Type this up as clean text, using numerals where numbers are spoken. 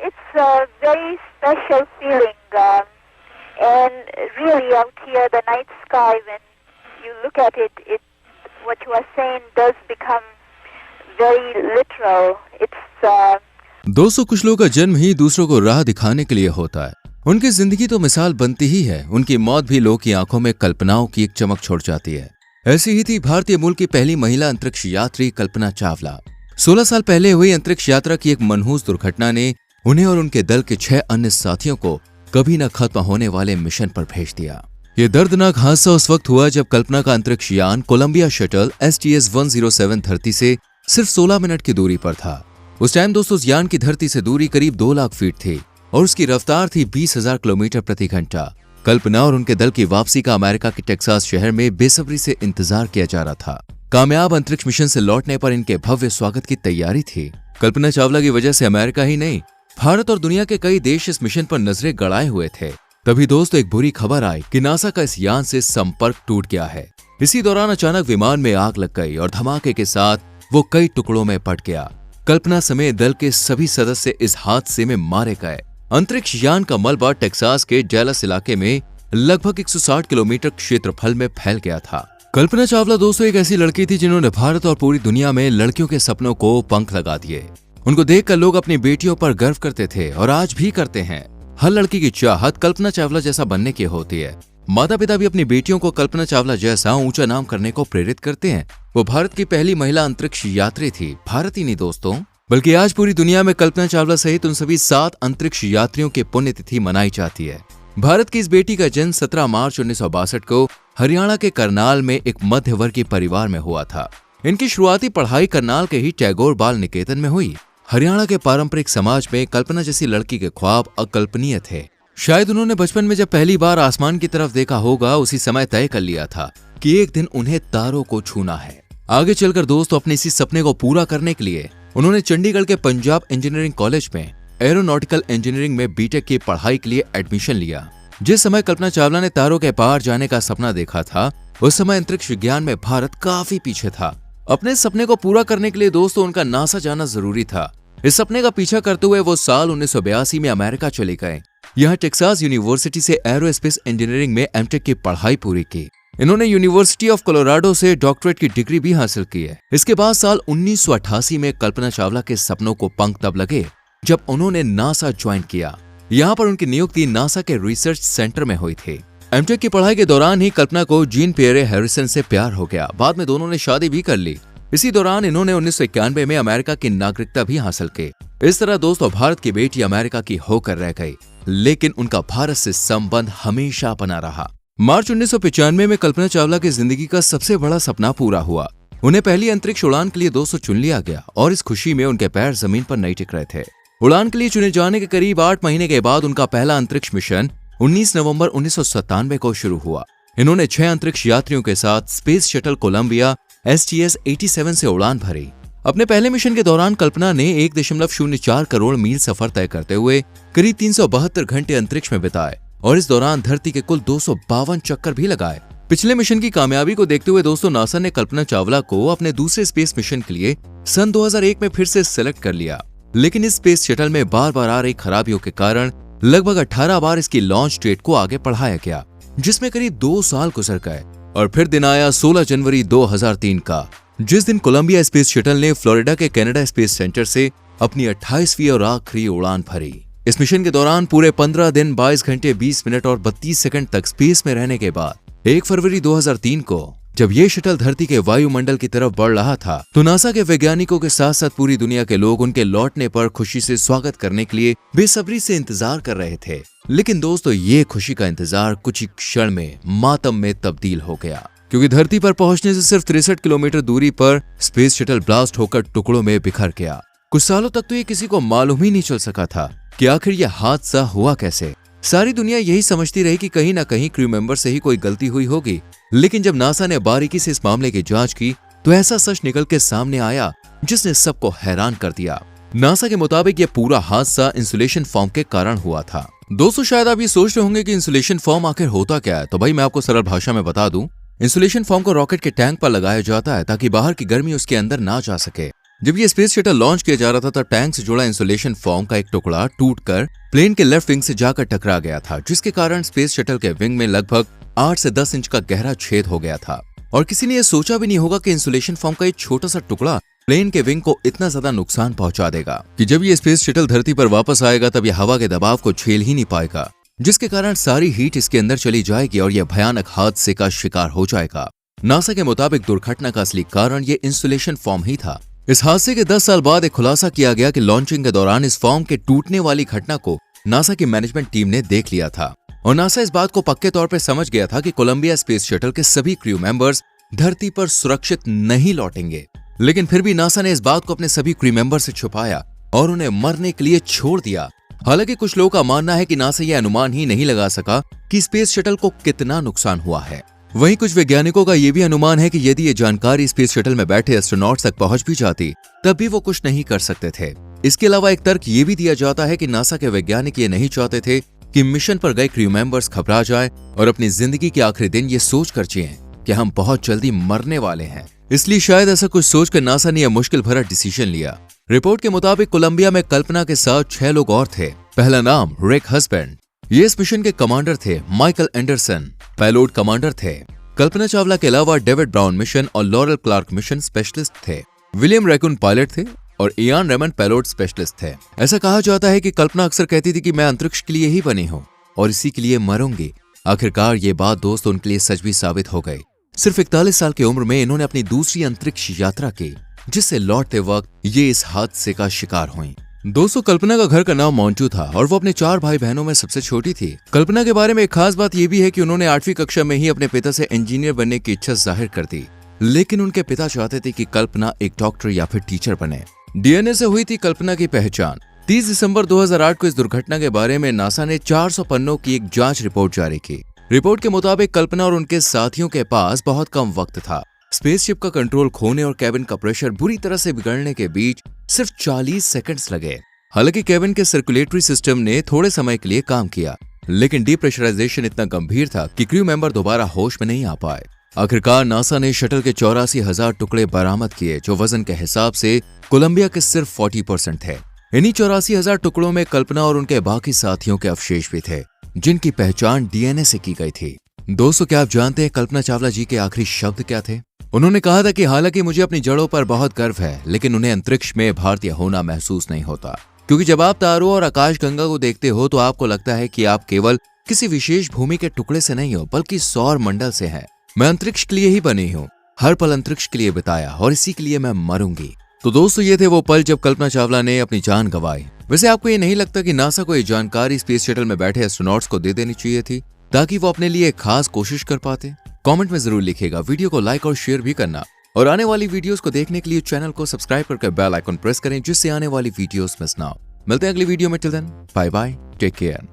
it's a very special feeling, and really out here, the night sky, when you look at it, what you are saying does become very literal. दोस्तों, कुछ लोगों का जन्म ही दूसरों को राह दिखाने के लिए होता है। उनकी जिंदगी तो मिसाल बनती ही है, उनकी मौत भी लोगों की आंखों में कल्पनाओं की एक चमक छोड़ जाती है। ऐसी ही थी भारतीय मूल की पहली महिला अंतरिक्ष यात्री कल्पना चावला। 16 साल पहले हुई अंतरिक्ष यात्रा की एक मनहूस दुर्घटना ने उन्हें और उनके दल के 6 अन्य साथियों को कभी न खत्म होने वाले मिशन पर भेज दिया। ये दर्दनाक हादसा उस वक्त हुआ जब कल्पना का अंतरिक्ष यान कोलंबिया शटल STS-107 धरती से सिर्फ 16 मिनट की दूरी पर था। उस टाइम दोस्तों, उस यान की धरती से दूरी करीब 2 लाख फीट थी और उसकी रफ्तार थी 20,000 किलोमीटर प्रति घंटा। कल्पना और उनके दल की वापसी का अमेरिका के टेक्सास शहर में बेसब्री से इंतजार किया जा रहा था। कामयाब अंतरिक्ष मिशन से लौटने पर इनके भव्य स्वागत की तैयारी थी। कल्पना चावला की वजह से अमेरिका ही नहीं, भारत और दुनिया के कई देश इस मिशन पर नजरें गड़ाए हुए थे। तभी दोस्तों, एक बुरी खबर आई कि नासा का इस यान से संपर्क टूट गया है। इसी दौरान अचानक विमान में आग लग गई और धमाके के साथ वो कई टुकड़ों में फट गया। कल्पना समेत दल के सभी सदस्य इस हादसे में मारे गए। अंतरिक्ष यान का मलबा टेक्सास के डैलस इलाके में लगभग 160 किलोमीटर क्षेत्रफल में फैल गया था। कल्पना चावला दोस्तों एक ऐसी लड़की थी जिन्होंने भारत और पूरी दुनिया में लड़कियों के सपनों को पंख लगा दिए। उनको देखकर लोग अपनी बेटियों पर गर्व करते थे और आज भी करते हैं। हर लड़की की चाहत कल्पना चावला जैसा बनने की होती है। माता पिता भी अपनी बेटियों को कल्पना चावला जैसा ऊंचा नाम करने को प्रेरित करते हैं। वो भारत की पहली महिला अंतरिक्ष यात्री थी। भारत ही नहीं दोस्तों, बल्कि आज पूरी दुनिया में कल्पना चावला सहित उन सभी 7 अंतरिक्ष यात्रियों की पुण्यतिथि मनाई जाती है। भारत की इस बेटी का जन्म 17 मार्च 1962 को हरियाणा के करनाल में एक मध्यवर्गीय परिवार में हुआ था। इनकी शुरुआती पढ़ाई करनाल के ही टैगोर बाल निकेतन में हुई। हरियाणा के पारंपरिक समाज में कल्पना जैसी लड़की के ख्वाब अकल्पनीय थे। शायद उन्होंने बचपन में जब पहली बार आसमान की तरफ देखा होगा, उसी समय तय कर लिया था कि एक दिन उन्हें तारों को छूना है। आगे चलकर दोस्तों, अपने इसी सपने को पूरा करने के लिए उन्होंने चंडीगढ़ के पंजाब इंजीनियरिंग कॉलेज में एरोनॉटिकल इंजीनियरिंग में बीटेक की पढ़ाई के लिए एडमिशन लिया। जिस समय कल्पना चावला ने तारों के पार जाने का सपना देखा था, उस समय अंतरिक्ष विज्ञान में भारत काफी पीछे था। अपने सपने को पूरा करने के लिए दोस्तों उनका नासा जाना जरूरी था। इस सपने का पीछा करते हुए वो साल 1982 में अमेरिका चले गए। यहाँ टेक्सास यूनिवर्सिटी से एरोस्पेस इंजीनियरिंग में एमटेक की पढ़ाई पूरी की। इन्होंने यूनिवर्सिटी ऑफ कोलोराडो से डॉक्टरेट की डिग्री भी हासिल की है। इसके बाद साल 1988 में कल्पना चावला के सपनों को पंख तब लगे जब उन्होंने नासा ज्वाइन किया। यहाँ पर उनकी नियुक्ति नासा के रिसर्च सेंटर में हुई थी। एमटेक की पढ़ाई के दौरान ही कल्पना को जीन पियरे हैरिसन से प्यार हो गया। बाद में दोनों ने शादी भी कर ली। इसी दौरान इन्होंने 1991 में अमेरिका की नागरिकता भी हासिल की। इस तरह दोस्तों, भारत की बेटी अमेरिका की होकर रह गई, लेकिन उनका भारत से संबंध हमेशा बना रहा। मार्च 1995 में कल्पना चावला की जिंदगी का सबसे बड़ा सपना पूरा हुआ। उन्हें पहली अंतरिक्ष उड़ान के लिए दोस्तों चुन लिया गया और इस खुशी में उनके पैर जमीन पर नहीं टिक रहे थे। उड़ान के लिए चुने जाने के करीब 8 महीने के बाद उनका पहला अंतरिक्ष मिशन 19 नवंबर 1997 को शुरू हुआ। इन्होंने 6 अंतरिक्ष यात्रियों के साथ स्पेस शटल कोलंबिया STS-87 से उड़ान भरी। अपने पहले मिशन के दौरान कल्पना ने 1.04 करोड़ मील सफर तय करते हुए करीब 372 घंटे अंतरिक्ष में बिताए और इस दौरान धरती के कुल 252 चक्कर भी लगाए। पिछले मिशन की कामयाबी को देखते हुए दोस्तों, नासा ने कल्पना चावला को अपने दूसरे स्पेस मिशन के लिए सन 2001 में फिर से सिलेक्ट कर लिया। लेकिन इस स्पेस शटल में बार बार आ रही खराबियों के कारण लगभग 18 बार इसकी लॉन्च डेट को आगे बढ़ाया गया, जिसमें करीब 2 साल गुजर गए। और फिर दिन आया 16 जनवरी 2003 का, जिस दिन कोलंबिया स्पेस शटल ने फ्लोरिडा के कनाडा स्पेस सेंटर से अपनी 28वीं और आखिरी उड़ान भरी। इस मिशन के दौरान पूरे 15 दिन 22 घंटे 20 मिनट और 32 सेकंड तक स्पेस में रहने के बाद 1 फरवरी 2003 को जब ये शटल धरती के वायुमंडल की तरफ बढ़ रहा था, तो नासा के वैज्ञानिकों के साथ साथ पूरी दुनिया के लोग उनके लौटने पर खुशी से स्वागत करने के लिए बेसब्री से इंतजार कर रहे थे। लेकिन दोस्तों, ये खुशी का इंतजार कुछ ही क्षण में मातम में तब्दील हो गया, क्योंकि धरती पर पहुंचने से सिर्फ 63 किलोमीटर दूरी पर स्पेस शटल ब्लास्ट होकर टुकड़ों में बिखर गया। कुछ सालों तक तो ये किसी को मालूम ही नहीं चल सका था कि आखिर यह हादसा हुआ कैसे। सारी दुनिया यही समझती रही कि कहीं ना कहीं क्रू मेंबर से ही कोई गलती हुई होगी। लेकिन जब नासा ने बारीकी से इस मामले की जांच की, तो ऐसा सच निकल के सामने आया जिसने सबको हैरान कर दिया। नासा के मुताबिक यह पूरा हादसा इंसुलेशन फॉर्म के कारण हुआ था। दोस्तों, शायद आप ये सोच रहे होंगे कि इंसुलेशन फॉर्म आखिर होता क्या है, तो भाई मैं आपको सरल भाषा में बता दूं। इंसुलेशन फॉर्म को रॉकेट के टैंक पर लगाया जाता है ताकि बाहर की गर्मी उसके अंदर ना जा सके। जब ये स्पेस शटल लॉन्च किया जा रहा था टैंक से जुड़ा इंसुलेशन फॉर्म का एक टुकड़ा टूटकर प्लेन के लेफ्ट विंग से जाकर टकरा गया था, जिसके कारण स्पेस शटल के विंग में लगभग 8 से 10 इंच का गहरा छेद हो गया था। और किसी ने यह सोचा भी नहीं होगा कि इंसुलेशन फॉर्म का एक छोटा सा टुकड़ा प्लेन के विंग को इतना ज्यादा नुकसान पहुंचा देगा कि जब ये स्पेस शटल धरती पर वापस आएगा तब यह हवा के दबाव को झेल ही नहीं पाएगा, जिसके कारण सारी हीट इसके अंदर चली जाएगी और यह भयानक हादसे का शिकार हो जाएगा। नासा के मुताबिक दुर्घटना का असली कारण ये इंसुलेशन फॉर्म ही था। इस हादसे के 10 साल बाद एक खुलासा किया गया कि लॉन्चिंग के दौरान इस फॉर्म के टूटने वाली घटना को नासा की मैनेजमेंट टीम ने देख लिया था और नासा इस बात को पक्के तौर पर समझ गया था कि कोलंबिया स्पेस शटल के सभी क्रू मेंबर्स धरती पर सुरक्षित नहीं लौटेंगे। लेकिन फिर भी नासा ने इस बात को अपने सभी क्रू मेंबर से छुपाया और उन्हें मरने के लिए छोड़ दिया। हालांकि कुछ लोगों का मानना है कि नासा यह अनुमान ही नहीं लगा सका कि स्पेस शटल को कितना नुकसान हुआ है। वहीं कुछ वैज्ञानिकों का यह भी अनुमान है कि यदि ये जानकारी स्पेस शटल में बैठे एस्ट्रोनॉट्स तक पहुंच भी जाती तब भी वो कुछ नहीं कर सकते थे। इसके अलावा एक तर्क ये भी दिया जाता है कि नासा के वैज्ञानिक ये नहीं चाहते थे कि मिशन पर गए क्रू मेंबर्स घबरा जाए और अपनी जिंदगी के आखिरी दिन ये सोच कर जिएं कि हम बहुत जल्दी मरने वाले हैं। इसलिए शायद ऐसा कुछ सोचकर नासा ने यह मुश्किल भरा डिसीजन लिया। रिपोर्ट के मुताबिक कोलंबिया में कल्पना के साथ 6 लोग और थे। पहला नाम रिक हस्बैंड, ये इस मिशन के कमांडर थे। माइकल एंडरसन पेलोड कमांडर थे। कल्पना चावला के अलावा डेविड ब्राउन मिशन और लॉरेल क्लार्क मिशन स्पेशलिस्ट थे। विलियम रैकून पायलट थे और इयान रेमंड पेलोड स्पेशलिस्ट थे। ऐसा कहा जाता है कि कल्पना अक्सर कहती थी कि मैं अंतरिक्ष के लिए ही बनी हूँ और इसी के लिए मरूंगी। आखिरकार ये बात दोस्त उनके लिए सच भी साबित हो गई। सिर्फ 41 साल की उम्र में इन्होंने अपनी दूसरी अंतरिक्ष यात्रा की, जिससे लौटते वक्त ये इस हादसे का शिकार हुई। दोस्तों, कल्पना का घर का नाम मोंटू था और वो अपने 4 भाई बहनों में सबसे छोटी थी। कल्पना के बारे में एक खास बात यह भी है कि उन्होंने 8वीं कक्षा में ही अपने पिता से इंजीनियर बनने की इच्छा जाहिर कर दी, लेकिन उनके पिता चाहते थे कि कल्पना एक डॉक्टर या फिर टीचर बने। डीएनए से हुई थी कल्पना की पहचान। 30 दिसंबर 2008 को इस दुर्घटना के बारे में नासा ने 400 पन्नों की एक जांच रिपोर्ट जारी की। रिपोर्ट के मुताबिक कल्पना और उनके साथियों के पास बहुत कम वक्त था। स्पेसशिप का कंट्रोल खोने और केबिन का प्रेशर बुरी तरह से बिगड़ने के बीच सिर्फ 40 सेकंड्स लगे। हालांकि केबिन के सर्कुलेटरी सिस्टम ने थोड़े समय के लिए काम किया, लेकिन डीप्रेशराइजेशन इतना गंभीर था कि क्रू मेंबर दोबारा होश में नहीं आ पाए। आखिरकार नासा ने शटल के 84,000 टुकड़े बरामद किए, जो वजन के हिसाब से कोलंबिया के सिर्फ 40% थे। इन्हीं 84,000 टुकड़ों में कल्पना और उनके बाकी साथियों के अवशेष भी थे, जिनकी पहचान डीएनए से की गई थी। दोस्तों, क्या आप जानते हैं कल्पना चावला जी के आखिरी शब्द क्या थे? उन्होंने कहा था कि हालांकि मुझे अपनी जड़ों पर बहुत गर्व है, लेकिन उन्हें अंतरिक्ष में भारतीय होना महसूस नहीं होता, क्योंकि जब आप तारों और आकाशगंगा को देखते हो तो आपको लगता है कि आप केवल किसी विशेष भूमि के टुकड़े से नहीं हो, बल्कि सौर मंडल से हैं। मैं अंतरिक्ष के लिए ही बनी हूँ, हर पल अंतरिक्ष के लिए बिताया और इसी के लिए मैं मरूंगी। तो दोस्तों, ये थे वो पल जब कल्पना चावला ने अपनी जान गंवाई। वैसे आपको ये नहीं लगता कि नासा को ये जानकारी स्पेस शटल में बैठे एस्ट्रोनॉट्स को दे देनी चाहिए थी, ताकि वो अपने लिए एक खास कोशिश कर पाते? कमेंट में जरूर लिखिएगा। वीडियो को लाइक और शेयर भी करना और आने वाली वीडियोस को देखने के लिए चैनल को सब्सक्राइब करके बेल आइकन प्रेस करें, जिससे आने वाली वीडियोस मिस ना हो। मिलते हैं अगली वीडियो में। Till then, bye bye, take care.